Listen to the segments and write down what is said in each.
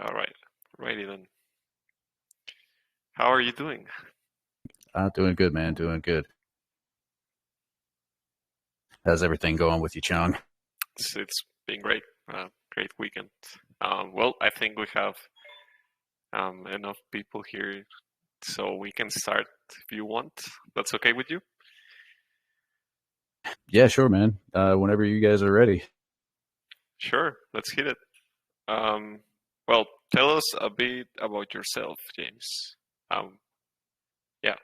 All right. Righty then. How are you doing? Doing good, man. Doing good. How's everything going with you, Chung? It's been great. Great weekend. Well, I think we have enough people here, so we can start if you want. That's okay with you? Yeah, sure, man. Whenever you guys are ready. Sure. Let's hit it. Um, well, tell us a bit about yourself, James. Um, yeah.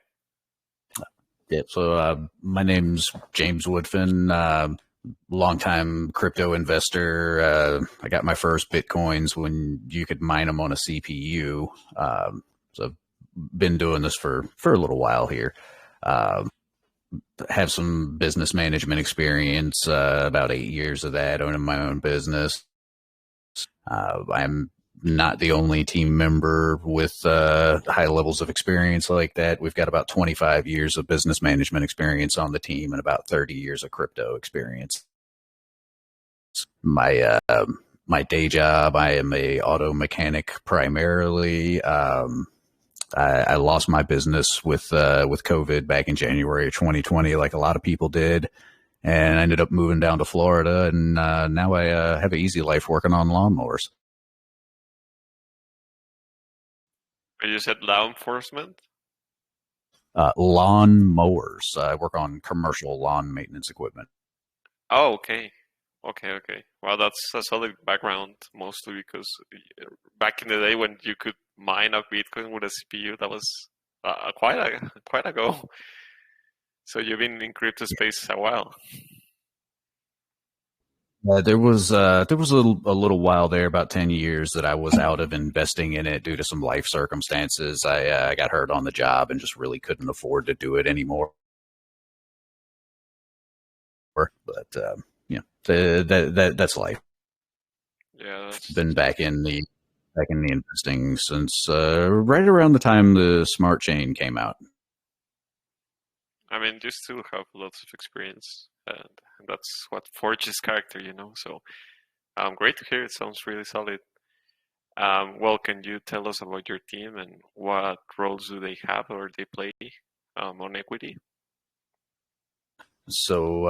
Yeah. So my name's James Woodfin. Longtime crypto investor. I got my first bitcoins when you could mine them on a CPU. So I've been doing this for a little while here. Um, have some business management experience. About 8 years of that, owning my own business. I'm not the only team member with high levels of experience like that. We've got about 25 years of business management experience on the team and about 30 years of crypto experience. My day job, I am a auto mechanic primarily. I lost my business with COVID back in January of 2020, like a lot of people did, and I ended up moving down to Florida, and now I have an easy life working on lawnmowers. You said law enforcement? Lawn mowers. I work on commercial lawn maintenance equipment. Oh, okay. Okay. Well, that's a solid background, mostly because back in the day when you could mine a Bitcoin with a CPU, that was quite ago. So you've been in crypto space a while. There was a little while there, about 10 years, that I was out of investing in it due to some life circumstances. I got hurt on the job and just really couldn't afford to do it anymore. But yeah, that's life. Yeah, that's. Been back in the investing since right around the time the smart chain came out. I mean, you still have lots of experience, and that's what forges character, So, great to hear. It sounds really solid. Well, can you tell us about your team and what roles do they have or they play on Equity? So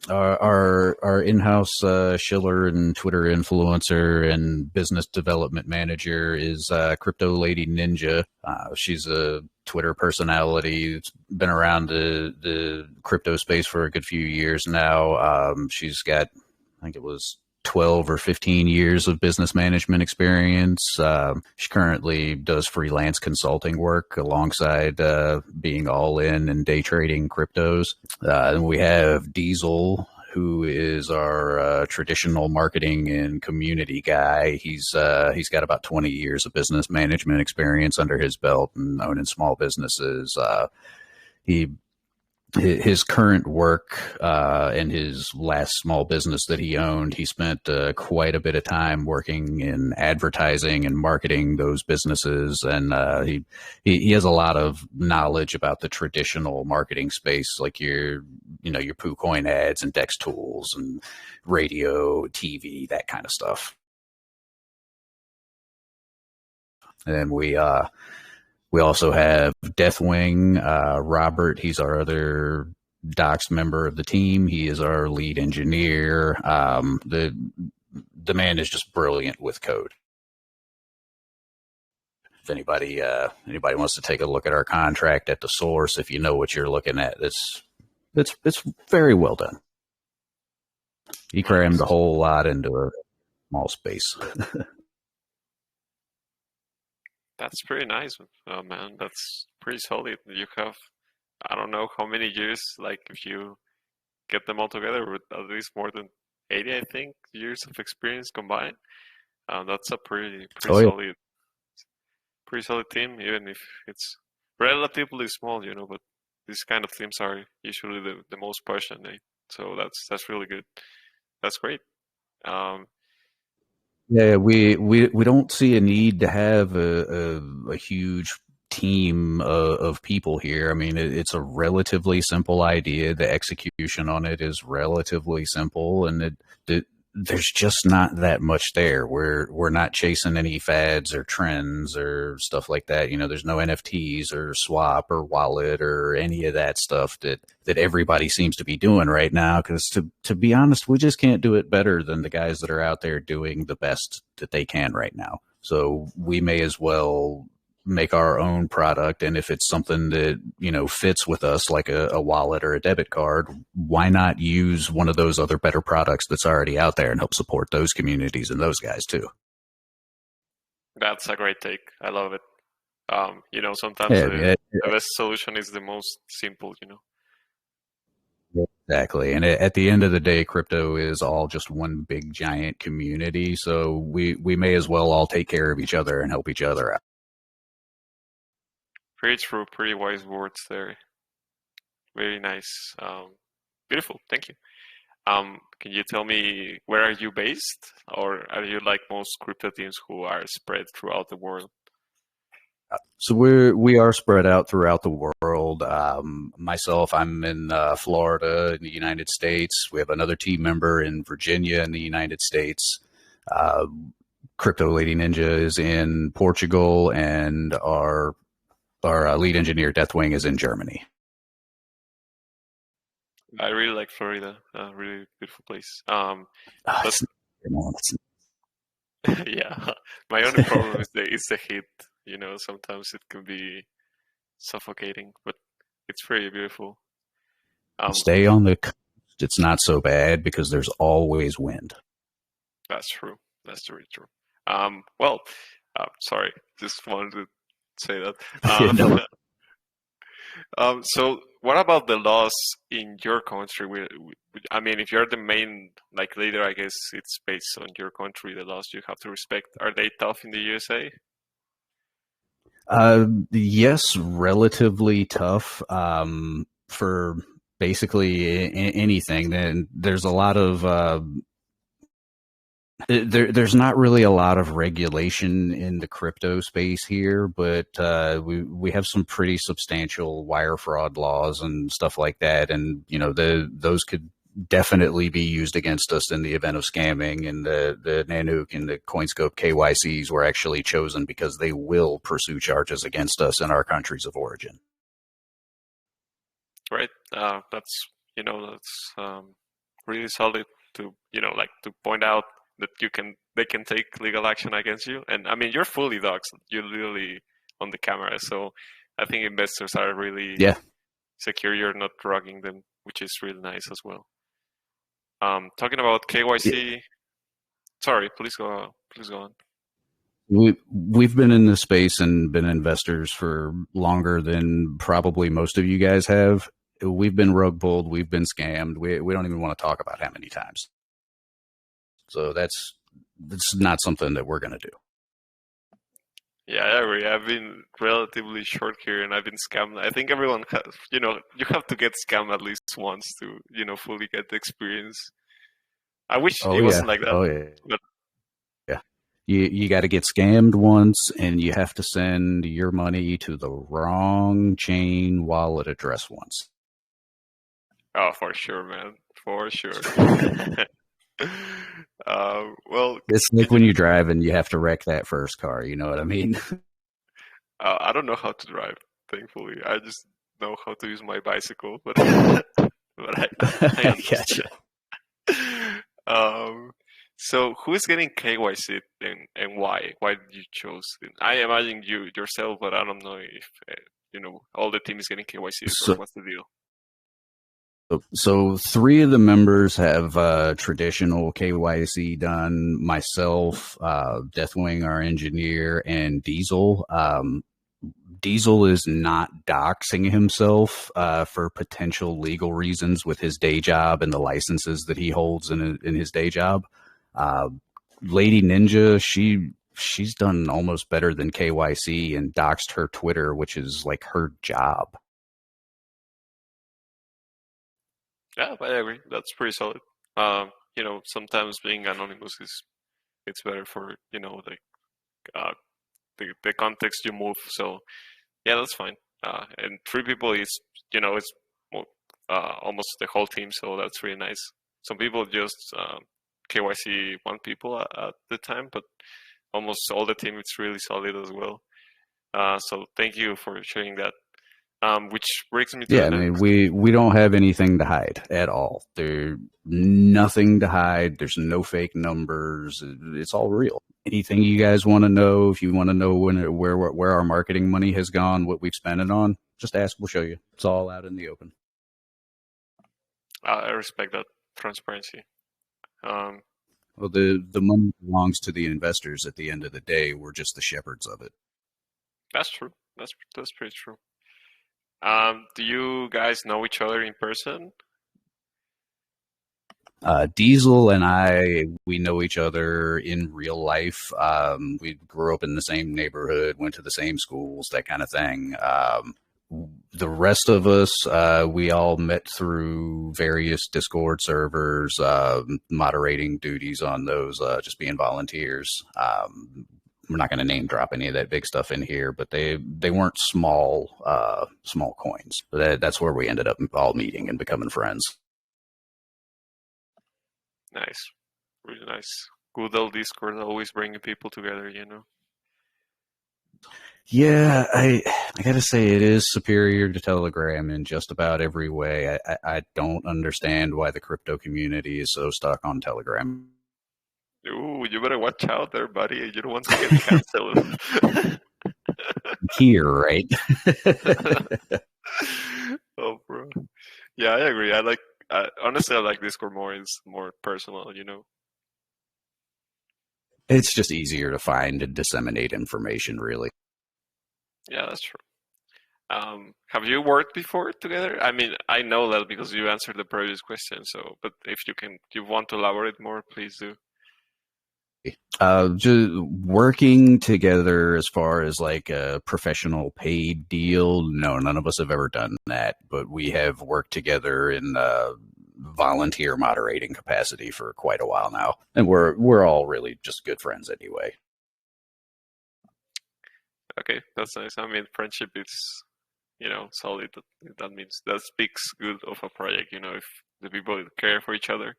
our in-house Schiller and Twitter influencer and business development manager is Crypto Lady Ninja. She's a Twitter personality. It's been around the crypto space for a good few years now. She's got, I think it was 12 or 15 years of business management experience. She currently does freelance consulting work alongside being all in and day trading cryptos. And we have Diesel, who is our traditional marketing and community guy. He's got about 20 years of business management experience under his belt and owning small businesses. He his current work and his last small business that he owned, he spent quite a bit of time working in advertising and marketing those businesses, and he has a lot of knowledge about the traditional marketing space, like your PooCoin ads and Dex tools and radio, TV, that kind of stuff. And then we also have Deathwing, Robert. He's our other Docs member of the team. He is our lead engineer. The man is just brilliant with code. If anybody wants to take a look at our contract at the source, if you know what you're looking at, it's very well done. He crammed a whole lot into a small space. That's pretty nice, man. That's pretty solid. You have, I don't know how many years, like if you get them all together, with at least more than 80, I think, years of experience combined. That's a Oh yeah. pretty solid team, even if it's relatively small, But these kind of teams are usually the most passionate. So that's really good. That's great. Um, Yeah, we don't see a need to have a huge team of people here. I mean, it's a relatively simple idea. The execution on it is relatively simple, and there's just not that much there. We're not chasing any fads or trends or stuff like that. There's no NFTs or swap or wallet or any of that stuff that everybody seems to be doing right now. Because to be honest, we just can't do it better than the guys that are out there doing the best that they can right now. So we may as well make our own product, and if it's something that fits with us, like a wallet or a debit card, why not use one of those other better products that's already out there and help support those communities and those guys too? That's a great take. I love it. Sometimes Yeah, the best solution is the most simple. exactly. And at the end of the day, crypto is all just one big giant community, so we may as well all take care of each other and help each other out. Pretty true, pretty wise words there. Very nice. Beautiful. Thank you. Can you tell me where are you based, or are you like most crypto teams who are spread throughout the world? So we are spread out throughout the world. Myself, I'm in Florida in the United States. We have another team member in Virginia in the United States. Uh, Crypto Lady Ninja is in Portugal, and our lead engineer Deathwing is in Germany. I really like Florida. Really beautiful place. But It's yeah, my only problem is the heat. Sometimes it can be suffocating, but it's pretty beautiful. stay on the coast. It's not so bad because there's always wind. That's true. That's very true. Well, sorry, just wanted to say that. No, So what about the laws in your country? I mean, if you're the main like leader, I guess it's based on your country. The laws you have to respect. Are they tough in the USA? yes, relatively tough for basically anything. Then there's a lot of there's not really a lot of regulation in the crypto space here, but we have some pretty substantial wire fraud laws and stuff like that, and those could definitely be used against us in the event of scamming. And the Nanook and the CoinScope KYCs were actually chosen because they will pursue charges against us in our countries of origin. Right. That's really solid to like to point out that they can take legal action against you. And I mean, you're fully doxxed. You're literally on the camera, so I think investors are really Yeah. secure. You're not drugging them, which is really nice as well. Talking about Yeah. KYC. Sorry, please go on. We've been in this space and been investors for longer than probably most of you guys have. We've been rug pulled. We've been scammed. We don't even want to talk about how many times. So that's not something that we're going to do. Yeah, I agree. I've been relatively short here, and I've been scammed. I think everyone has. You have to get scammed at least once to fully get the experience. I wish Oh it yeah. wasn't like that, Oh yeah. but Yeah. You got to get scammed once, and you have to send your money to the wrong chain wallet address once. oh, for sure, man, for sure. Well, It's like when you drive and you have to wreck that first car. You know what I mean? I don't know how to drive. Thankfully, I just know how to use my bicycle, but but I I understand. gotcha. Um, so who's getting KYC and why? Why did you choose it? I imagine you yourself, but I don't know if all the team is getting KYC or So, what's the deal. so three of the members have traditional KYC done. Myself, Deathwing, our engineer, and Diesel. Diesel is not doxing himself for potential legal reasons with his day job and the licenses that he holds in his day job. Uh, Lady Ninja, she's done almost better than KYC and doxed her Twitter, which is like her job. Yeah, but I agree. That's pretty solid. Sometimes being anonymous is it's better for uh, the context you move. So yeah, that's fine. And three people is it's almost the whole team, so that's really nice. Some people just KYC one people at the time, but almost all the team is really solid as well. So thank you for sharing that. Which brings me to Yeah, the I mean, next. we don't have anything to hide at all. There's nothing to hide. There's no fake numbers. It's all real. Anything you guys want to know, if you want to know where our marketing money has gone, what we've spent it on, just ask. We'll show you. It's all out in the open. I respect that transparency. Um, Well, the money belongs to the investors at the end of the day. We're just the shepherds of it. that's true. That's pretty true. Do you guys know each other in person? Diesel and I, we know each other in real life. We grew up in the same neighborhood, went to the same schools, that kind of thing. The rest of us, we all met through various Discord servers, moderating duties on those, just being volunteers. We're not going to name drop any of that big stuff in here, but they weren't small coins. That's where we ended up all meeting and becoming friends. Nice, really nice. Good old Discord, always bringing people together. Yeah, I gotta say it is superior to Telegram in just about every way. I don't understand why the crypto community is so stuck on Telegram. Ooh, you better watch out there, buddy. You don't want to get canceled. Here, right? Oh, bro. Yeah, I agree. Honestly, I like Discord more. It's more personal. It's just easier to find and disseminate information, really. Yeah, that's true. Have you worked before together? I mean, I know that because you answered the previous question. So, but if you want to elaborate more, please do. Just working together as far as like a professional paid deal. No, none of us have ever done that, but we have worked together in volunteer moderating capacity for quite a while now, and we're all really just good friends anyway. Okay, that's nice. I mean, friendship is, solid. That means that speaks good of a project. If the people care for each other.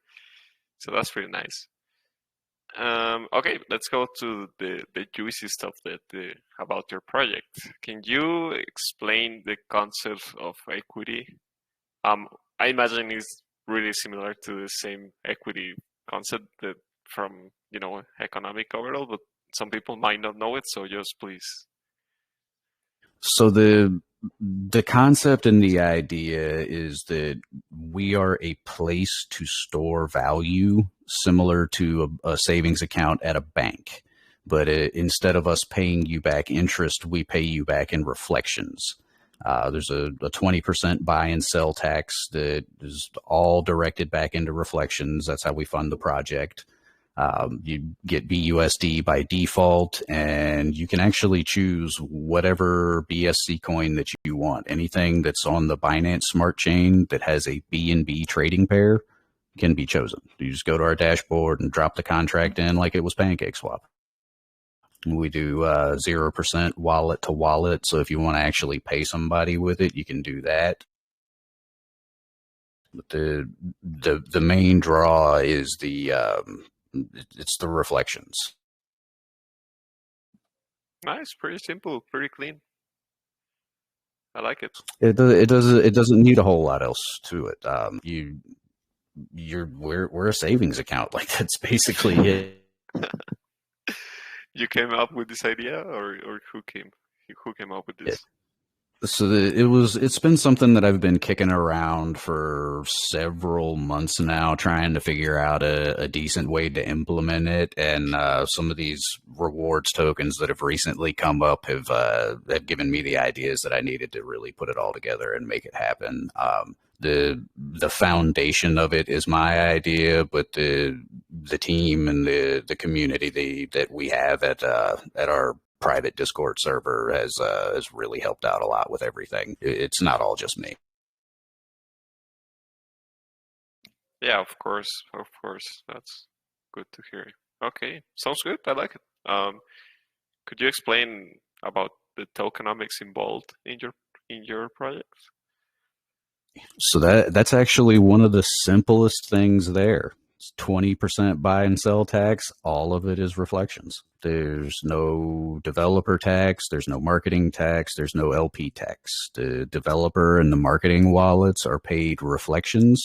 So that's pretty nice. Okay, let's go to the juicy stuff about your project. Can you explain the concept of equity? I imagine it's really similar to the same equity concept that from economic overall, but some people might not know it. So just please. So the concept and the idea is that we are a place to store value similar to a savings account at a bank. But instead of us paying you back interest, we pay you back in reflections. There's a 20% buy and sell tax that is all directed back into reflections. That's how we fund the project. You get BUSD by default, and you can actually choose whatever BSC coin that you want. Anything that's on the Binance Smart Chain that has a BNB trading pair can be chosen. You just go to our dashboard and drop the contract in like it was PancakeSwap. We do 0% wallet to wallet, so if you want to actually pay somebody with it, you can do that. But the main draw is it's the reflections. Nice, pretty simple, pretty clean. I like it. It doesn't need a whole lot else to it. We're a savings account. Like that's basically it. You came up with this idea, or who came up with this? So it's been something that I've been kicking around for several months now, trying to figure out a decent way to implement it. And some of these rewards tokens that have recently come up have given me the ideas that I needed to really put it all together and make it happen. The foundation of it is my idea, but the team and the community that we have at our private Discord server has really helped out a lot with everything. It's not all just me. Yeah, of course, that's good to hear. Okay, sounds good. I like it. Could you explain about the tokenomics involved in your project? So that's actually one of the simplest things there. 20% buy and sell tax. All of it is reflections. There's no developer tax. There's no marketing tax. There's no LP tax. The developer and the marketing wallets are paid reflections.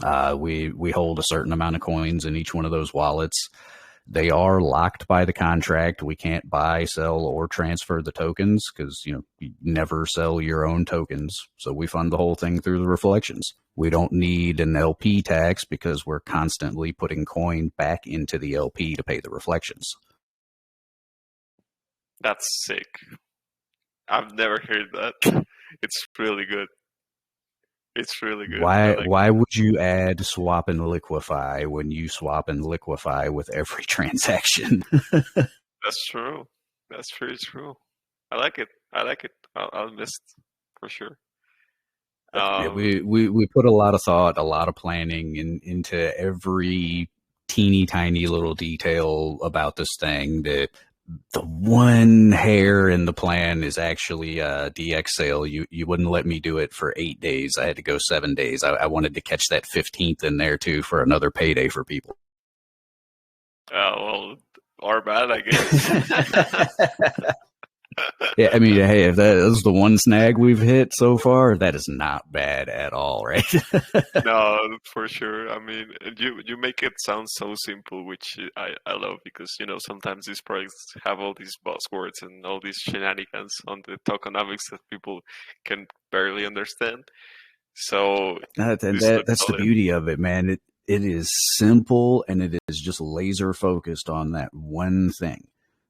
We hold a certain amount of coins in each one of those wallets. They are locked by the contract. We can't buy, sell, or transfer the tokens because, you never sell your own tokens. So we fund the whole thing through the reflections. We don't need an LP tax because we're constantly putting coin back into the LP to pay the reflections. That's sick. I've never heard that. It's really good. It's really good. Why would you add swap and liquefy when you swap and liquefy with every transaction? That's true. That's very true. I like it. I'll miss it for sure. Yeah, we put a lot of thought, a lot of planning into every teeny tiny little detail about this thing. That the one hair in the plan is actually DxSale. You wouldn't let me do it for 8 days. I had to go 7 days. I wanted to catch that 15th in there too for another payday for people. Well, our bad, I guess. Yeah, I mean, hey, if that is the one snag we've hit so far, that is not bad at all, right? No, for sure. I mean, you make it sound so simple, which I love because sometimes these projects have all these buzzwords and all these shenanigans on the tokenomics that people can barely understand. So that's the beauty of it, man. It is simple and it is just laser focused on that one thing.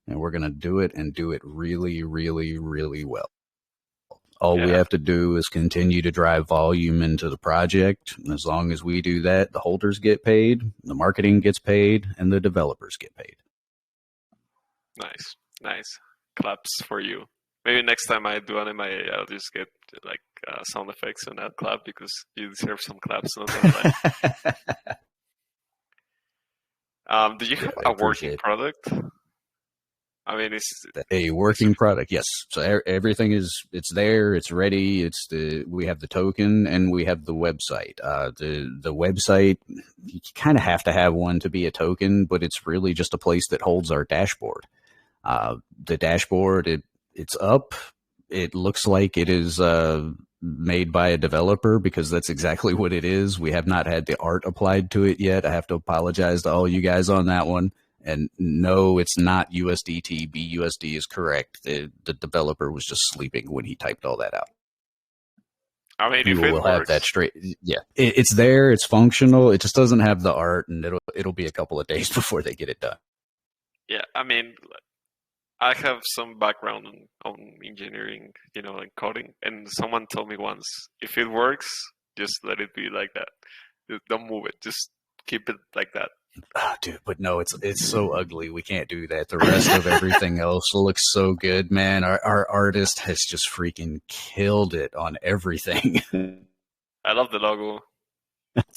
And we're going to do it and do it really, really, really well. All we have to do is continue to drive volume into the project. And as long as we do that, the holders get paid, the marketing gets paid, and the developers get paid. Nice. Claps for you. Maybe next time I do anime, I'll just get like sound effects and I'll clap because you deserve some claps. Do you have a working product? I mean, it's a working product. Yes. So everything it's there. It's ready. We have the token and we have the website. The website, you kind of have to have one to be a token, but it's really just a place that holds our dashboard. The dashboard, it's up. It looks like it is made by a developer because that's exactly what it is. We have not had the art applied to it yet. I have to apologize to all you guys on that one. And no, it's not USDT. BUSD is correct. The developer was just sleeping when he typed all that out. I mean, if we'll have that straight. Yeah, it's there. It's functional. It just doesn't have the art, and it'll be a couple of days before they get it done. Yeah, I mean, I have some background on engineering, and coding, and someone told me once, if it works, just let it be like that. Don't move it. Just keep it like that. Oh, dude, but no, it's so ugly. We can't do that. The rest of everything else looks so good, man. Our artist has just freaking killed it on everything. I love the logo.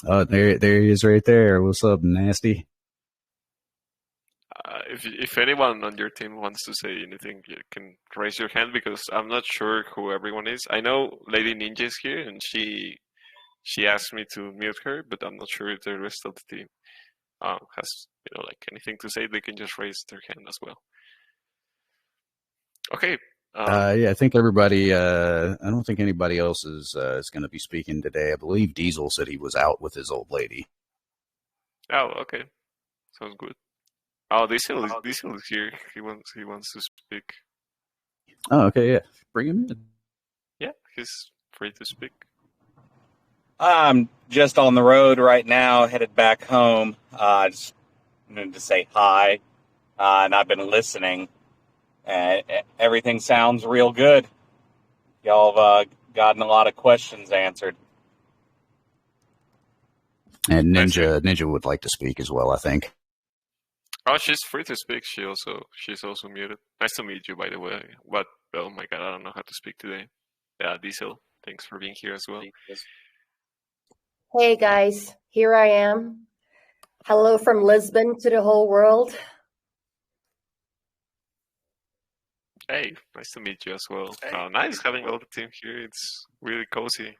Oh, there he is right there. What's up, Nasty? If anyone on your team wants to say anything, you can raise your hand because I'm not sure who everyone is. I know Lady Ninja is here, and she asked me to mute her, but I'm not sure if the rest of the team has like anything to say. They can just raise their hand as well. Okay. Yeah, I think everybody. I don't think anybody else is going to be speaking today. I believe Diesel said he was out with his old lady. Oh, okay. Sounds good. Oh, Diesel is here. He wants to speak. Oh, okay, yeah. Bring him in. Yeah, he's free to speak. I'm just on the road right now, headed back home. Just wanted to say hi, and I've been listening. Everything sounds real good. Y'all have gotten a lot of questions answered. And Ninja would like to speak as well, I think. Oh, she's free to speak. She's also muted. Nice to meet you, by the way. But oh my god, I don't know how to speak today. Yeah, Diesel, thanks for being here as well. Hey guys, here I am. Hello from Lisbon to the whole world. Hey, nice to meet you as well. Nice having all the team here. It's really cozy.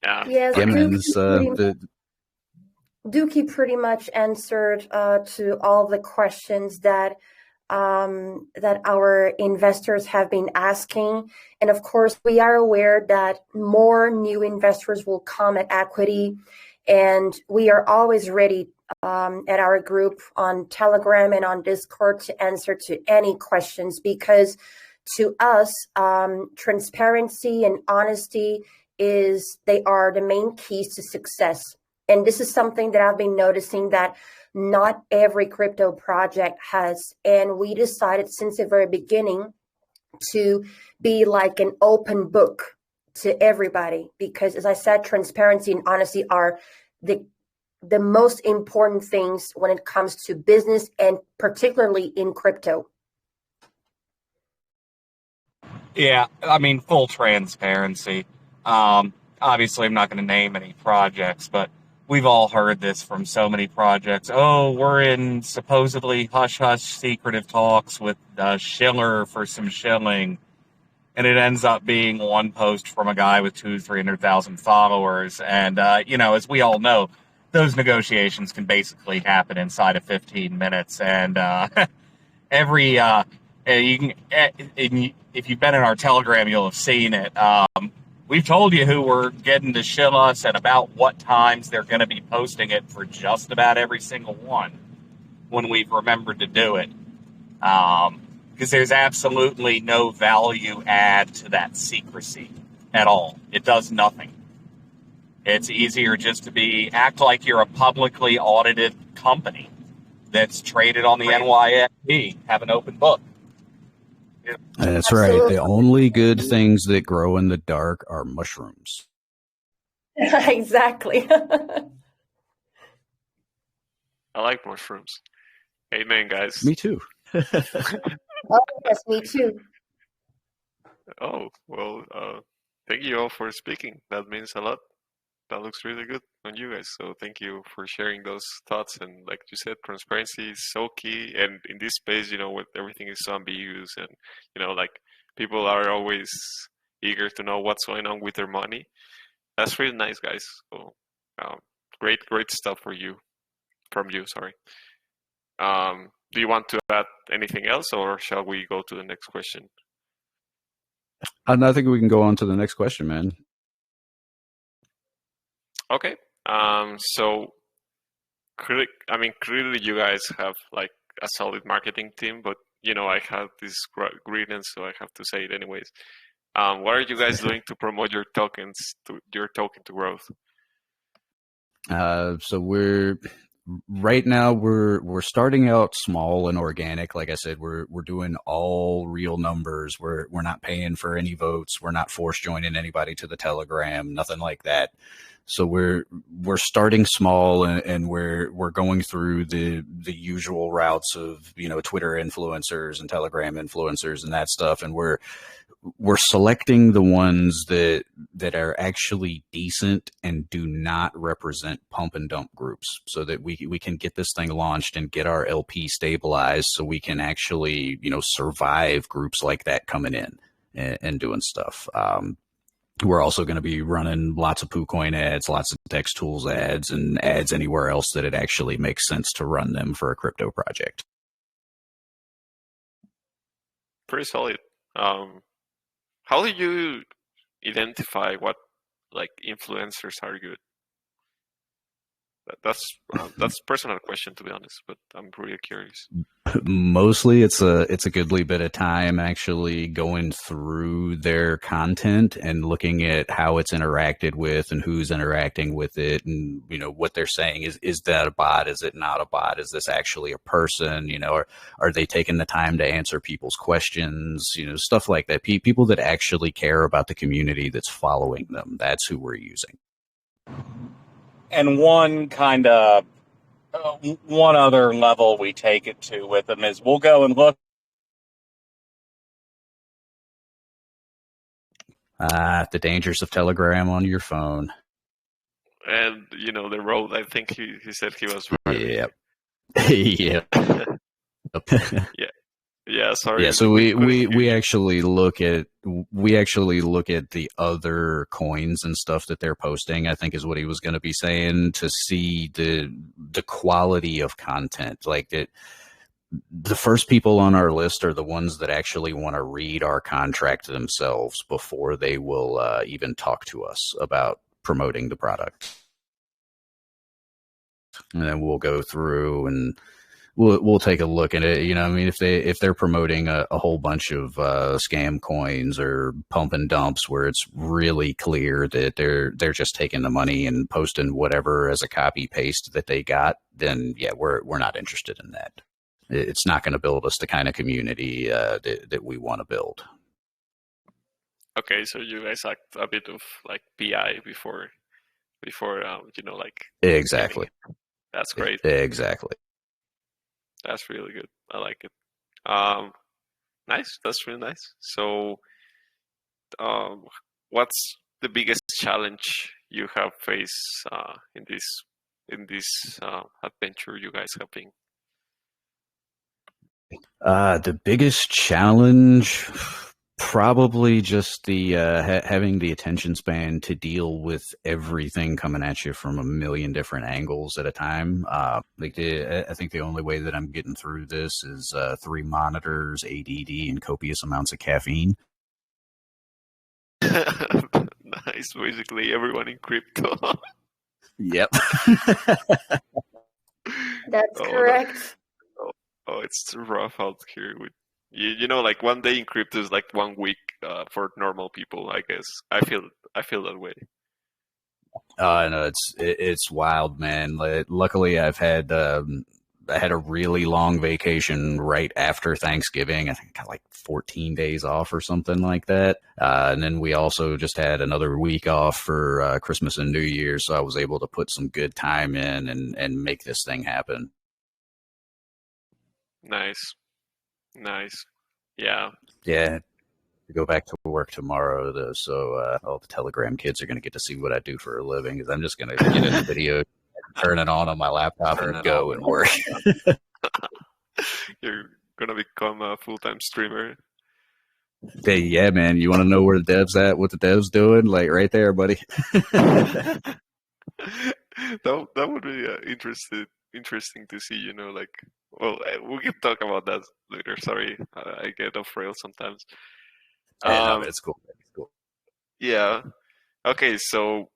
Yeah. Yes, Gimmons, Dookie pretty much answered to all the questions that that our investors have been asking. And of course, we are aware that more new investors will come at Equity, and we are always ready at our group on Telegram and on Discord to answer to any questions, because to us, transparency and honesty they are the main keys to success. And this is something that I've been noticing that not every crypto project has. And we decided since the very beginning to be like an open book to everybody, because as I said, transparency and honesty are the most important things when it comes to business, and particularly in crypto. Yeah, I mean, full transparency. Obviously, I'm not going to name any projects, but we've all heard this from so many projects. Oh, we're in supposedly hush-hush secretive talks with Schiller for some shilling. And it ends up being one post from a guy with 300,000 followers. And, as we all know, those negotiations can basically happen inside of 15 minutes. And if you've been in our Telegram, you'll have seen it. We've told you who we're getting to shill us and about what times they're going to be posting it for just about every single one when we've remembered to do it. Because there's absolutely no value add to that secrecy at all. It does nothing. It's easier just to act like you're a publicly audited company that's traded on the NYSE, have an open book. That's right. The only good things that grow in the dark are mushrooms. Exactly. I like mushrooms. Amen, guys. Me too. Oh, yes, me too. Oh, well, thank you all for speaking. That means a lot. That looks really good on you guys. So thank you for sharing those thoughts. And like you said, transparency is so key. And in this space, with everything is so ambiguous, and like people are always eager to know what's going on with their money. That's really nice, guys. So great stuff from you. Sorry. Do you want to add anything else, or shall we go to the next question? I think we can go on to the next question, man. Okay. So clearly you guys have like a solid marketing team, but I have this grievance, so I have to say it anyways. What are you guys doing to promote your token to growth? So right now we're starting out small and organic. Like I said, we're doing all real numbers. We're not paying for any votes. We're not force joining anybody to the Telegram, nothing like that. So we're starting small, and we're going through the usual routes of Twitter influencers and Telegram influencers and that stuff, and we're selecting the ones that are actually decent and do not represent pump and dump groups, so that we can get this thing launched and get our LP stabilized, so we can actually survive groups like that coming in and doing stuff. We're also going to be running lots of PooCoin ads, lots of Dex Tools ads, and ads anywhere else that it actually makes sense to run them for a crypto project. Pretty solid. How do you identify what influencers are good? That's a personal question, to be honest, but I'm really curious. Mostly it's a goodly bit of time actually going through their content and looking at how it's interacted with and who's interacting with it, and what they're saying. Is that a bot? Is it not a bot? Is this actually a person? Are they taking the time to answer people's questions? Stuff like that. People that actually care about the community that's following them. That's who we're using. And one other level we take it to with them is we'll go and look. The dangers of Telegram on your phone. And the road. I think he said he was driving. Yep. Yep. Yeah. Yeah, sorry. Yeah, so We couldn't hear we you. actually look at the other coins and stuff that they're posting, I think is what he was going to be saying, to see the quality of content. Like it, the first people on our list are the ones that actually want to read our contract themselves before they will even talk to us about promoting the product. And then we'll go through and we'll take a look at it. You know, I mean, if they're promoting a whole bunch of scam coins or pump and dumps where it's really clear that they're just taking the money and posting whatever as a copy paste that they got, then yeah, we're not interested in that. It's not going to build us the kind of community that we want to build. Okay, so you guys act a bit of like PI before like getting. Exactly. That's great. Exactly. That's really good. I like it. Um, nice. That's really nice. So, um, what's the biggest challenge you have faced in this adventure you guys have been? The biggest challenge, probably just the having the attention span to deal with everything coming at you from a million different angles at a time. I think the only way that I'm getting through this is 3 monitors, ADD, and copious amounts of caffeine. Nice. Basically, everyone in crypto. Yep. That's Oh, no. correct. Oh, it's rough out here. With like one day in crypto is like 1 week for normal people. I guess I feel that way. No, it's wild, man. Luckily, I had a really long vacation right after Thanksgiving. I think I got like 14 days off or something like that. And then we also just had another week off for Christmas and New Year, so I was able to put some good time in and make this thing happen. Nice, nice. Yeah. Yeah. To go back to work tomorrow, though, so all the Telegram kids are going to get to see what I do for a living. Because I'm just going to get in the video, turn it on my laptop, and go and work. You're gonna become a full-time streamer. Hey, yeah, man, you want to know where the devs at? What the devs doing? Like right there, buddy. That would be interesting to see. Like, well, we can talk about that later. Sorry, I get off rail sometimes. Hey, no, Um, man, it's cool. It's cool. yeah. Okay, so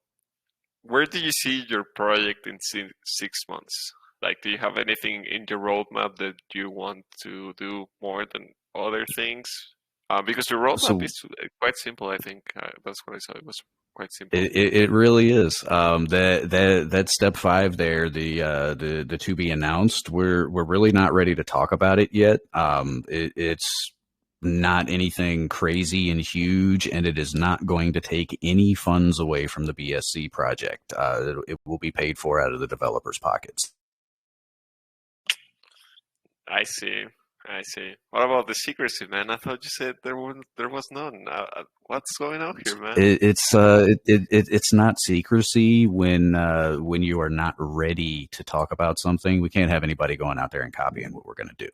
where do you see your project in 6 months? Like, do you have anything in your roadmap that you want to do more than other things? Because your roadmap So is quite simple, I think. That's what I saw. It was quite simple. it really is. That step 5 there, the to be announced. We're really not ready to talk about it yet. It's not anything crazy and huge, and it is not going to take any funds away from the BSC project. It will be paid for out of the developers' pockets. I see. I see. What about the secrecy, man? I thought you said there was none. What's going on here, man? It's not secrecy when you are not ready to talk about something. We can't have anybody going out there and copying what we're going to do.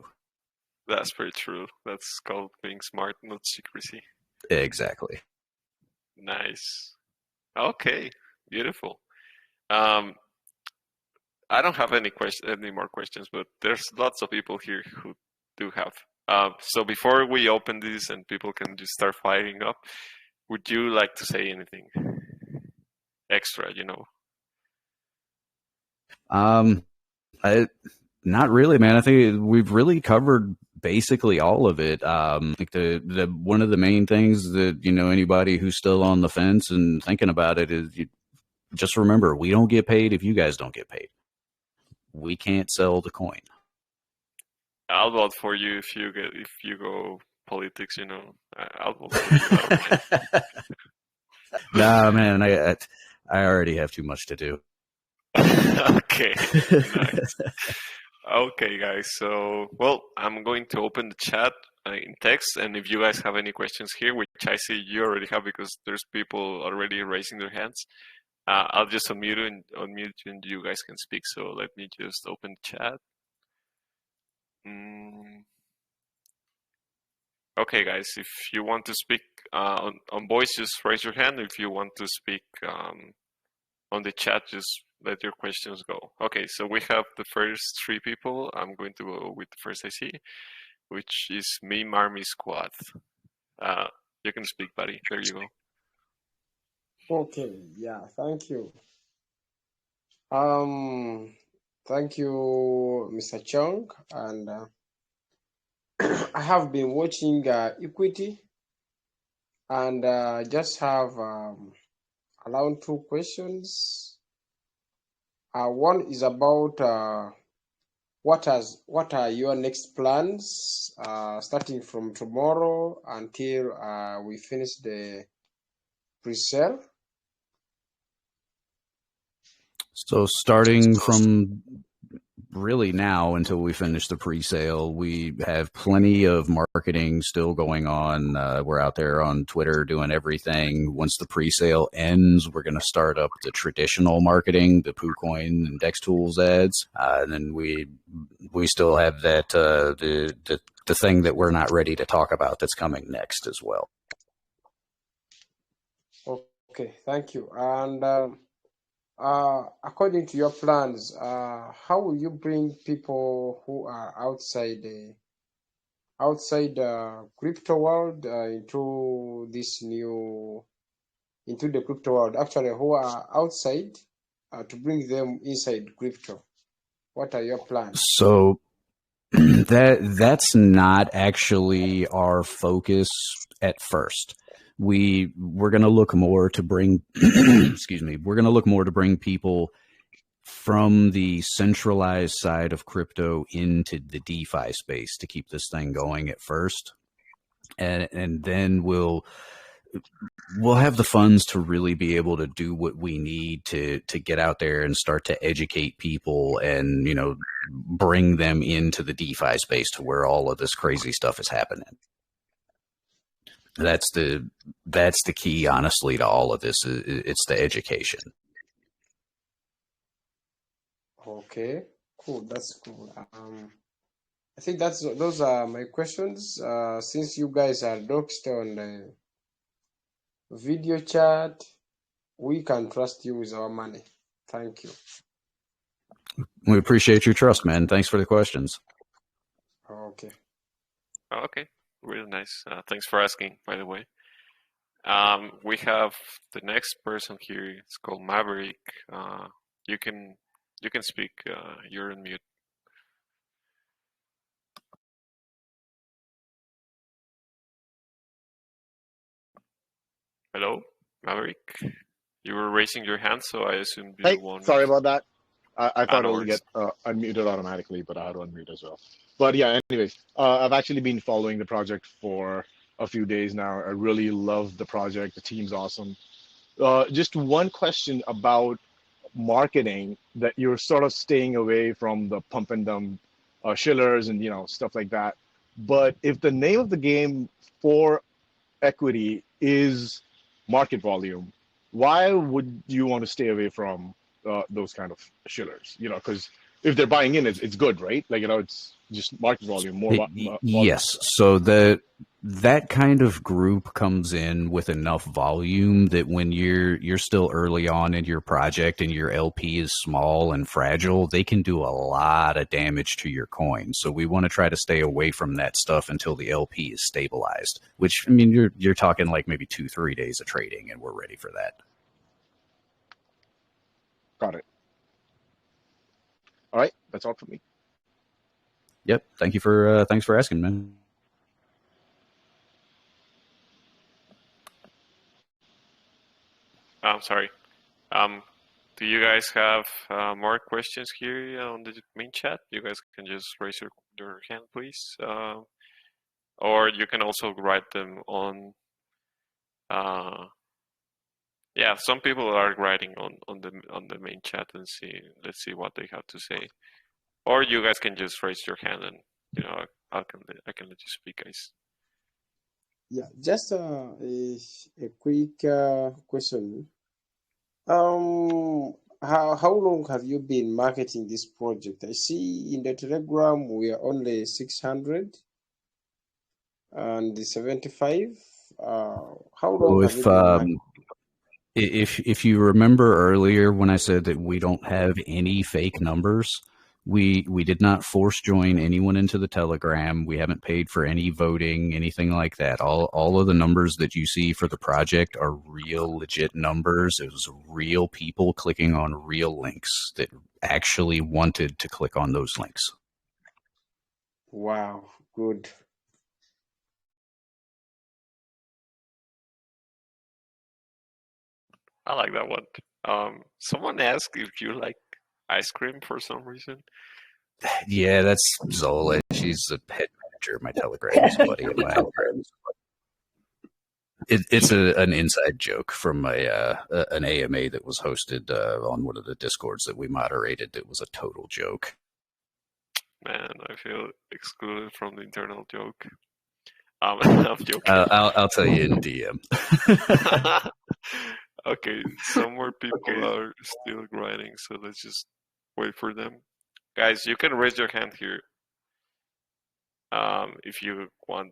That's very true. That's called being smart, not secrecy. Exactly. Nice. Okay. Beautiful. Um, I don't have any more questions, but there's lots of people here who do have. So before we open this and people can just start firing up, would you like to say anything extra? Not really, man. I think we've really covered basically all of it. I think the one of the main things that anybody who's still on the fence and thinking about it is just remember, we don't get paid if you guys don't get paid. We can't sell the coin. I'll vote for you if you go politics. I'll vote for you. I don't mind. Nah, man, I already have too much to do. Okay, nice. Okay, guys. So, well, I'm going to open the chat in text, and if you guys have any questions here, which I see you already have because there's people already raising their hands, I'll just unmute you and you guys can speak. So let me just open the chat. Okay, guys, if you want to speak on voice, just raise your hand. If you want to speak on the chat, just let your questions go. Okay, so we have the first three people. I'm going to go with the first I see, which is Me Marmy Squad. You can speak, buddy. There you go. Okay, yeah, thank you. Thank you, Mr. Chong, and I have been watching Equity, and just have around two questions. One is about what are your next plans starting from tomorrow until we finish the pre-sale? So starting from really now until we finish the pre-sale, we have plenty of marketing still going on. We're out there on Twitter doing everything. Once the pre-sale ends, we're going to start up the traditional marketing, the PooCoin and DexTools ads. And then we still have that the thing that we're not ready to talk about that's coming next as well. Okay, thank you. And according to your plans, how will you bring people who are outside the crypto world into the crypto world? Actually, who are outside to bring them inside crypto? What are your plans? So that's not actually our focus at first. We're going to look more to bring excuse me, we're going to look more to bring people from the centralized side of crypto into the DeFi space to keep this thing going at first. And then we'll have the funds to really be able to do what we need to get out there and start to educate people and, you know, bring them into the DeFi space to where all of this crazy stuff is happening. That's the key, honestly, to all of this. It's the education. Okay, cool. That's cool. I think those are my questions. Since you guys are doxed on the video chat, we can trust you with our money. Thank you. We appreciate your trust, man. Thanks for the questions. Okay. Okay, really nice. Thanks for asking, by the way. We have the next person here. It's called Maverick. You can speak. You're on mute. Hello, Maverick. You were raising your hand, so I assumed you wanted. Sorry about that. I thought no it would get unmuted automatically, but I had to unmute as well. But yeah, anyways, I've actually been following the project for a few days now. I really love the project. The team's awesome. Just one question about marketing, that you're sort of staying away from the pump and dump shillers and, you know, stuff like that. But if the name of the game for equity is market volume, why would you want to stay away from those kind of shillers? You know, because if they're buying in, it's good, right? Like, you know, it's just market volume, more volume. Yes. So that kind of group comes in with enough volume that when you're still early on in your project and your LP is small and fragile, they can do a lot of damage to your coin. So we want to try to stay away from that stuff until the LP is stabilized, which, I mean, you're talking like maybe 2-3 days of trading, and we're ready for that. Got it. All right, that's all for me. Yep. Thanks for asking, man. I'm sorry. Do you guys have more questions here on the main chat? You guys can just raise your hand, please. Or you can also write them on. Yeah, some people are writing on the main chat and let's see what they have to say. Or you guys can just raise your hand and, you know, I can let you speak, guys. Yeah, just a quick question. How long have you been marketing this project? I see in the Telegram we are only 600. And the 75, how long So have you been marketing? if you remember earlier when I said that we don't have any fake numbers, we did not force join anyone into the Telegram. We haven't paid for any voting, anything like that. All of the numbers that you see for the project are real, legit numbers. It was real people clicking on real links that actually wanted to click on those links. Wow, good. I like that one. Someone asked if you like ice cream for some reason. Yeah, that's Zola. She's the head manager of my Telegram. She's a buddy of mine. It's an inside joke from an AMA that was hosted on one of the Discords that we moderated. That was a total joke. Man, I feel excluded from the internal joke. I'm joking. I'll tell you in DM. Okay, some more people are still grinding, so let's just wait for them. Guys, you can raise your hand here if you want.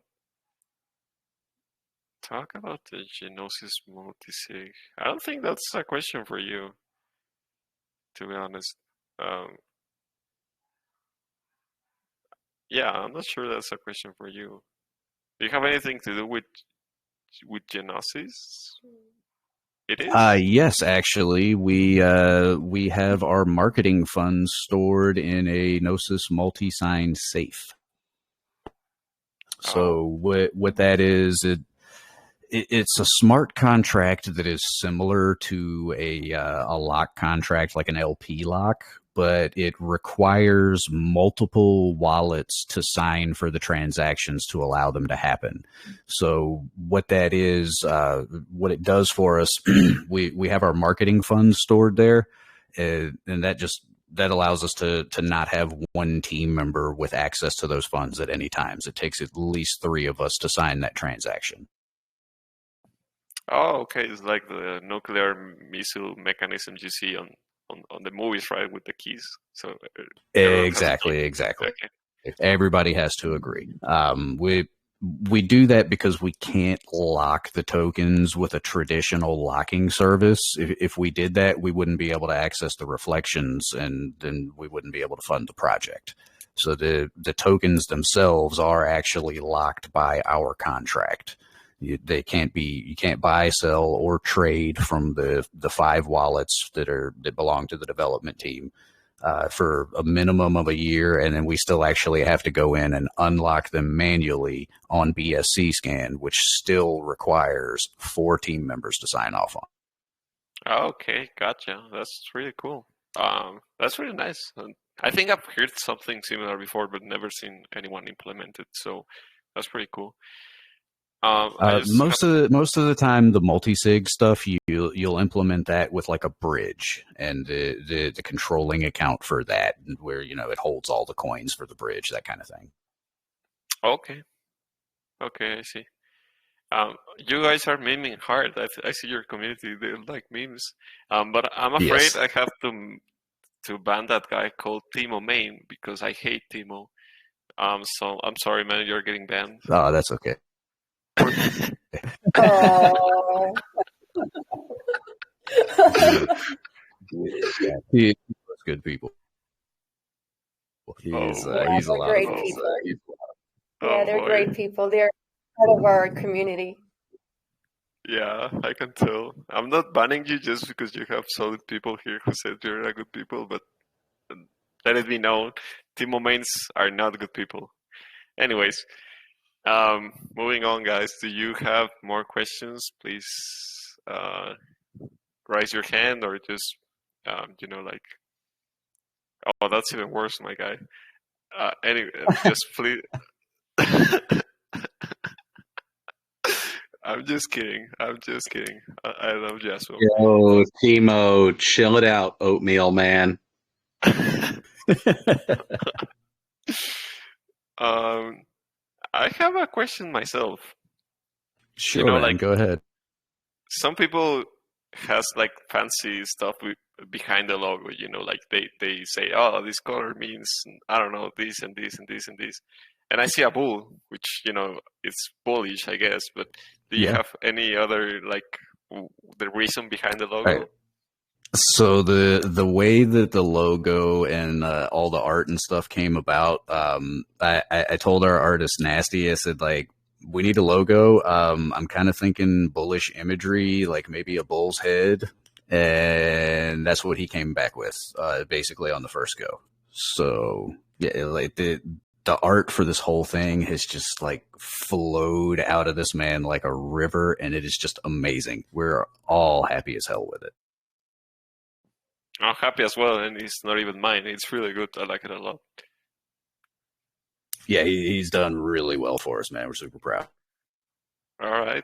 Talk about the genosis multisig. I don't think that's a question for you, to be honest. Yeah, I'm not sure that's a question for you. Do you have anything to do with genosis? It is? Yes, actually, we have our marketing funds stored in a Gnosis multi-sign safe. So what that is, it's a smart contract that is similar to a lock contract, like an LP lock, but it requires multiple wallets to sign for the transactions to allow them to happen. So what that is, what it does for us, we have our marketing funds stored there, and that allows us to not have one team member with access to those funds at any times. It takes at least 3 of us to sign that transaction. Oh, okay. It's like the nuclear missile mechanisms you see on the movies, right? With the keys. So exactly. Okay. Everybody has to agree. We do that because we can't lock the tokens with a traditional locking service. If we did that, we wouldn't be able to access the reflections, and then we wouldn't be able to fund the project. So the tokens themselves are actually locked by our contract. You can't buy, sell, or trade from the 5 wallets that belong to the development team for a minimum of a year, and then we still actually have to go in and unlock them manually on BSC scan, which still requires 4 team members to sign off on. Okay, gotcha. That's really cool. That's really nice. I think I've heard something similar before, but never seen anyone implement it. So that's pretty cool. Most of the time, the multi-sig stuff, you'll implement that with like a bridge and the controlling account for that, where it holds all the coins for the bridge, that kind of thing. Okay, I see. You guys are memeing hard. I see your community; they like memes. But I'm afraid I have to ban that guy called Timo Main because I hate Timo. So I'm sorry, man. You're getting banned. Oh, that's okay. Oh. He's good people. He's a lot great of people. Yeah, they're great people. They're part of our community. Yeah, I can tell. I'm not banning you just because you have solid people here who said you're a good people, but let it be known, Timo mains are not good people. Anyways, moving on, guys. Do you have more questions? Please raise your hand or just, like, oh, that's even worse, my guy. Anyway, just please. I'm just kidding. I love Jasmine. Yo, Timo, chill it out, oatmeal man. I have a question myself. Sure, like, go ahead. Some people has like fancy stuff behind the logo, like they say, oh, this color means, I don't know, this and this and this and this. And I see a bull, which it's bullish, I guess. But do you have any other the reason behind the logo? Right. So the way that the logo and all the art and stuff came about, I told our artist Nasty, I said, like, we need a logo. I'm kind of thinking bullish imagery, like maybe a bull's head, and that's what he came back with, basically on the first go. So yeah, like the art for this whole thing has just like flowed out of this man like a river, and it is just amazing. We're all happy as hell with it. I'm happy as well, and it's not even mine. It's really good. I like it a lot. Yeah, he's done really well for us, man. We're super proud. All right.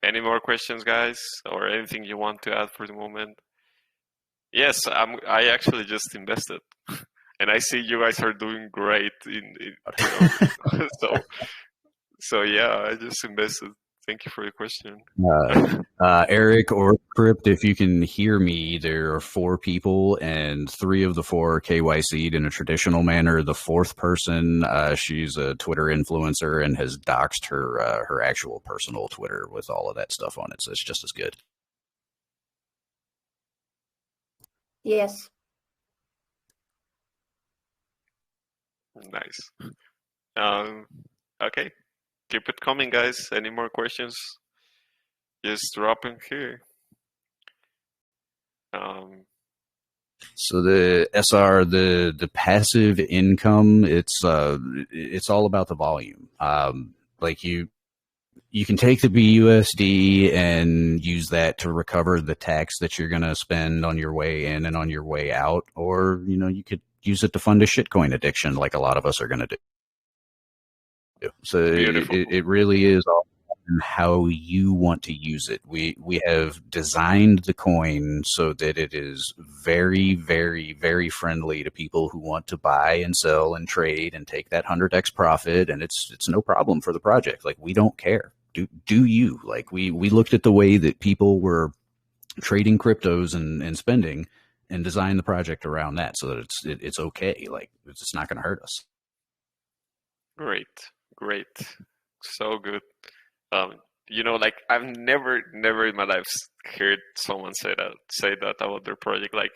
Any more questions, guys, or anything you want to add for the moment? Yes, I actually just invested, and I see you guys are doing great. So yeah, I just invested. Thank you for your question. Eric or Crypt, if you can hear me, there are 4 people, and 3 of the 4 are KYC'd in a traditional manner. The 4th person, she's a Twitter influencer and has doxed her actual personal Twitter with all of that stuff on it, so it's just as good. Yes. Nice. Okay. Keep it coming, guys. Any more questions? Just drop in here. So the SR, the passive income, it's all about the volume. Like you can take the BUSD and use that to recover the tax that you're going to spend on your way in and on your way out, or you could use it to fund a shitcoin addiction, like a lot of us are going to do. So it really is all how you want to use it. We have designed the coin so that it is very, very, very friendly to people who want to buy and sell and trade and take that 100x profit, and it's no problem for the project. Like, we don't care. Do you? Like, we looked at the way that people were trading cryptos and spending, and designed the project around that so that it's okay. Like, it's not going to hurt us. Great. So good. Like, I've never in my life heard someone say that about their project. Like,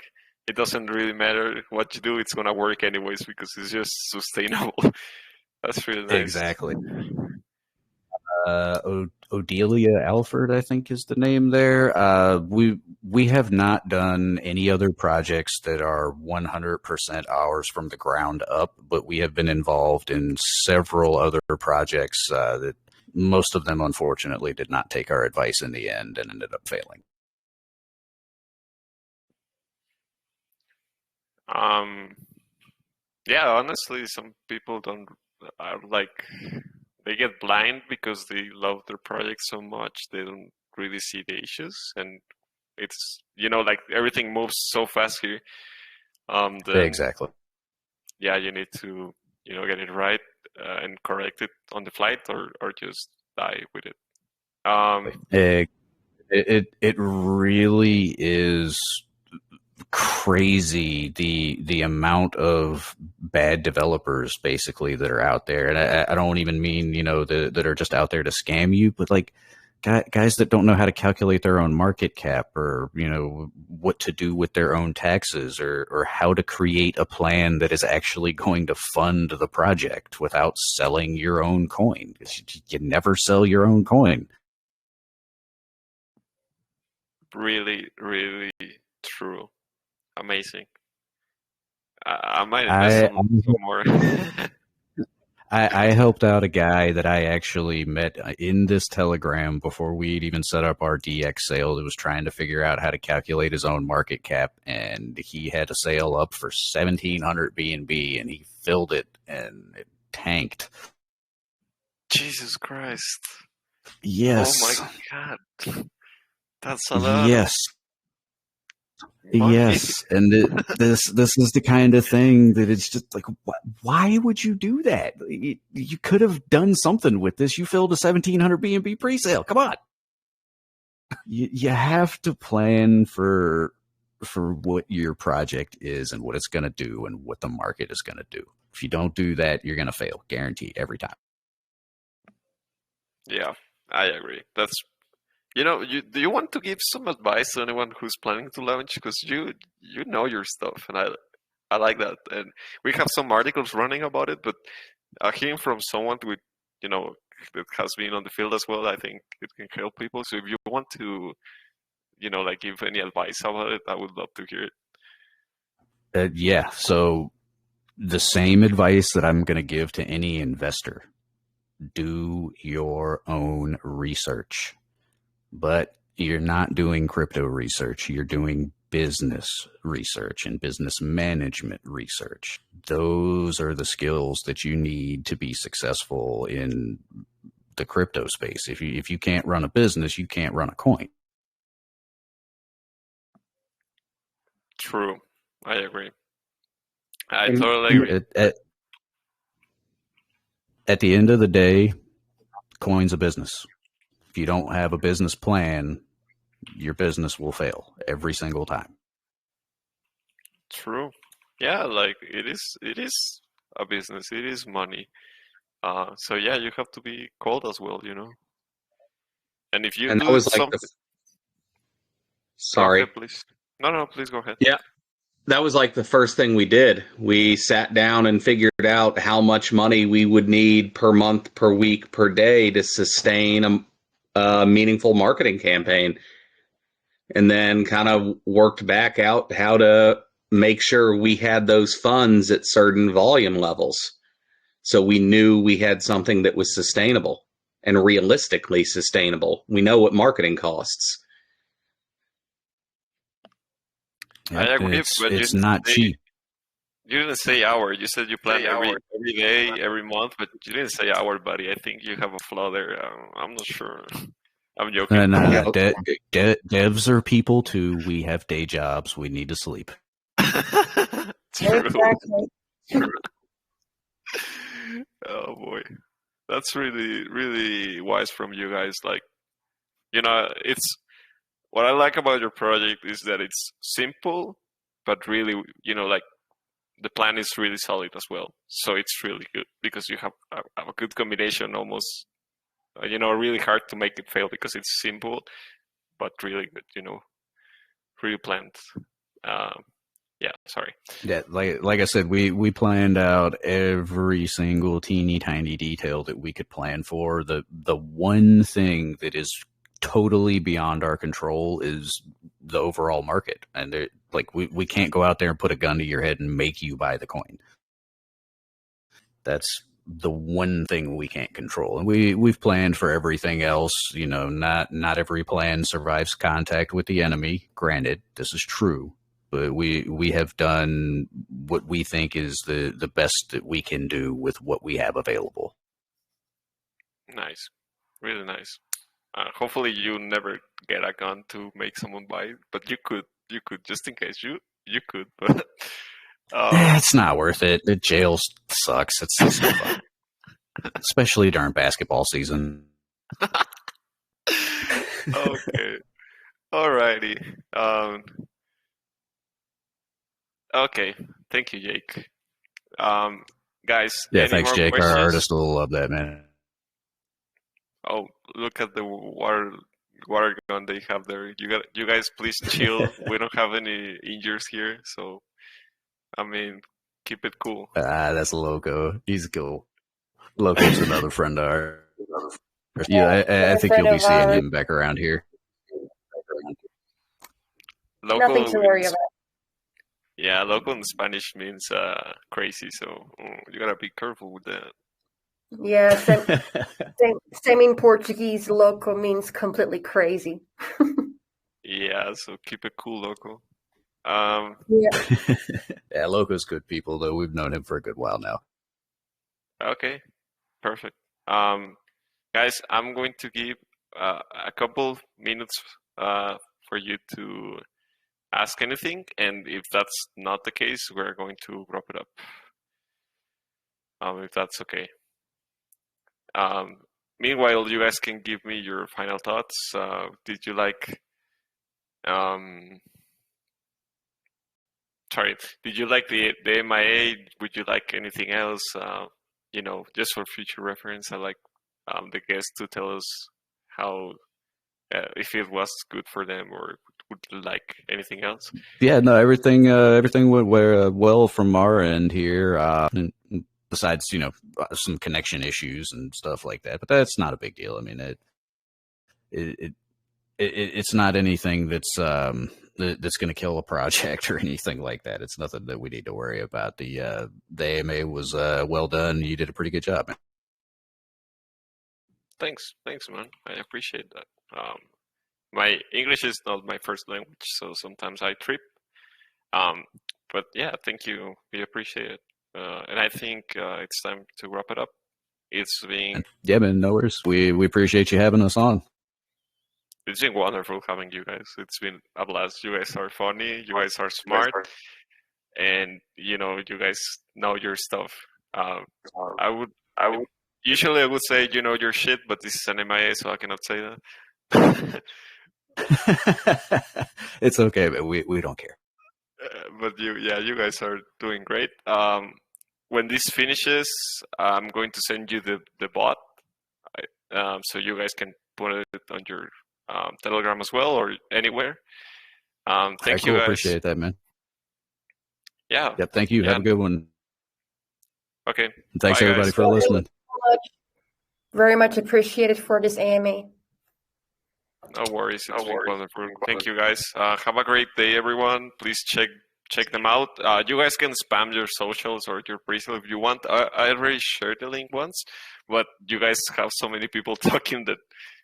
it doesn't really matter what you do; it's gonna work anyways because it's just sustainable. That's really nice. Exactly. Odelia Alford, I think, is the name there. We have not done any other projects that are 100% ours from the ground up, but we have been involved in several other projects that most of them, unfortunately, did not take our advice in the end and ended up failing. Yeah, honestly, some people don't they get blind because they love their project so much they don't really see the issues, and it's like everything moves so fast here. Exactly. Yeah, you need to get it right and correct it on the flight, or just die with it. It really is crazy the amount of bad developers basically that are out there, and I don't even mean that are just out there to scam you, but like guys that don't know how to calculate their own market cap, or what to do with their own taxes, or how to create a plan that is actually going to fund the project without selling your own coin. You never sell your own coin. Really, really true. Amazing. I might invest some more. I helped out a guy that I actually met in this Telegram before we'd even set up our DxSale, that was trying to figure out how to calculate his own market cap, and he had a sale up for 1,700 BNB, and he filled it, and it tanked. Jesus Christ. Yes. Oh my God. That's a lot. Yes. Yes, and this is the kind of thing that it's just like, why would you do that? You could have done something with this. You filled a 1,700 BNB pre-sale. Come on. You have to plan for what your project is and what it's going to do and what the market is going to do. If you don't do that, you're going to fail, guaranteed, every time. Yeah, I agree. That's do you want to give some advice to anyone who's planning to launch? Because you know your stuff, and I like that. And we have some articles running about it, but hearing from someone with that has been on the field as well, I think it can help people. So if you want to like give any advice about it, I would love to hear it. Yeah. So the same advice that I'm going to give to any investor: do your own research. But you're not doing crypto research. You're doing business research and business management research. Those are the skills that you need to be successful in the crypto space. If you can't run a business, you can't run a coin. True. I agree. I totally agree. At the end of the day, coin's a business. If you don't have a business plan, your business will fail every single time. True. Yeah, like it is a business. It is money. So yeah, you have to be cold as well, And if you And that do was like something, sorry. Go ahead, please. No, please go ahead. Yeah. That was like the first thing we did. We sat down and figured out how much money we would need per month, per week, per day to sustain a meaningful marketing campaign. And then kind of worked back out how to make sure we had those funds at certain volume levels. So we knew we had something that was sustainable and realistically sustainable. We know what marketing costs. I agree, but it's not cheap. You didn't say hour. You said you plan every day, every month, but you didn't say hour, buddy. I think you have a flaw there. I'm not sure. I'm joking. Devs are people too. We have day jobs. We need to sleep. True. Exactly. True. Oh boy, that's really, really wise from you guys. Like, it's what I like about your project is that it's simple, but really, like the plan is really solid as well. So it's really good because you have a good combination, almost, really hard to make it fail because it's simple, but really good, really planned. Yeah, sorry. Yeah, like I said, we planned out every single teeny tiny detail that we could plan for. The one thing that is totally beyond our control is the overall market, and we can't go out there and put a gun to your head and make you buy the coin. That's the one thing we can't control, and we've planned for everything else. Not every plan survives contact with the enemy. Granted, this is true. But we have done what we think is the best that we can do with what we have available. Nice. Really nice. Hopefully you never get a gun to make someone buy it, but you could just in case you could, but it's not worth it. The jail sucks. It's so fun. Especially during basketball season. Okay. Alrighty. Okay, thank you, Jake. Guys. Yeah, thanks, Jake. Questions? Our artists will love that, man. Oh, look at the water gun they have there. You guys, please chill. We don't have any injuries here, so I mean, keep it cool. That's Loco. He's cool. Loco's another friend of ours. Yeah, I think you'll be seeing him back around here. Loco, nothing to worry about. Yeah, loco in Spanish means crazy, so you gotta be careful with that. Yeah, same in Portuguese. Loco means completely crazy. Yeah, so keep it cool, Loco. Yeah, Loco's good people, though. We've known him for a good while now. Okay, perfect. Guys, I'm going to give a couple minutes for you to ask anything, and if that's not the case, we're going to wrap it up. If that's okay. Meanwhile, you guys can give me your final thoughts. Did you like sorry. Did you like the MIA? Would you like anything else? Just for future reference, I like the guests to tell us how if it was good for them or would like anything else. Yeah, no, everything went well from our end here. And besides, some connection issues and stuff like that, but that's not a big deal. I mean, it's not anything that's going to kill a project or anything like that. It's nothing that we need to worry about. The AMA was well done. You did a pretty good job, man. Thanks, man. I appreciate that. My English is not my first language, so sometimes I trip. But yeah, thank you. We appreciate it. And I think it's time to wrap it up. It's been man, no worries. We appreciate you having us on. It's been wonderful having you guys. It's been a blast. You guys are funny. You guys are smart, and you guys know your stuff. I would usually I would say your shit, but this is an MIA, so I cannot say that. It's okay, but we don't care. But you guys are doing great. When this finishes, I'm going to send you the bot, so you guys can put it on your Telegram as well or anywhere. Thank you guys. Appreciate that, man. Yeah. Yep. Thank you. Yeah. Have a good one. Okay. And thanks Bye, everybody guys. for listening. Very much appreciated for this AMA. No worries. It's been wonderful. Thank you guys. Have a great day, everyone. Please check them out. You guys can spam your socials or your pre-sale if you want. I already shared the link once, but you guys have so many people talking that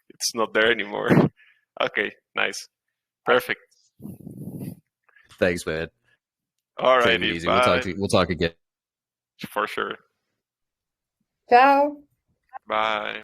it's not there anymore. Okay, nice. Perfect. Thanks, man. All Take right. it easy. We'll talk again. For sure. Ciao. Bye.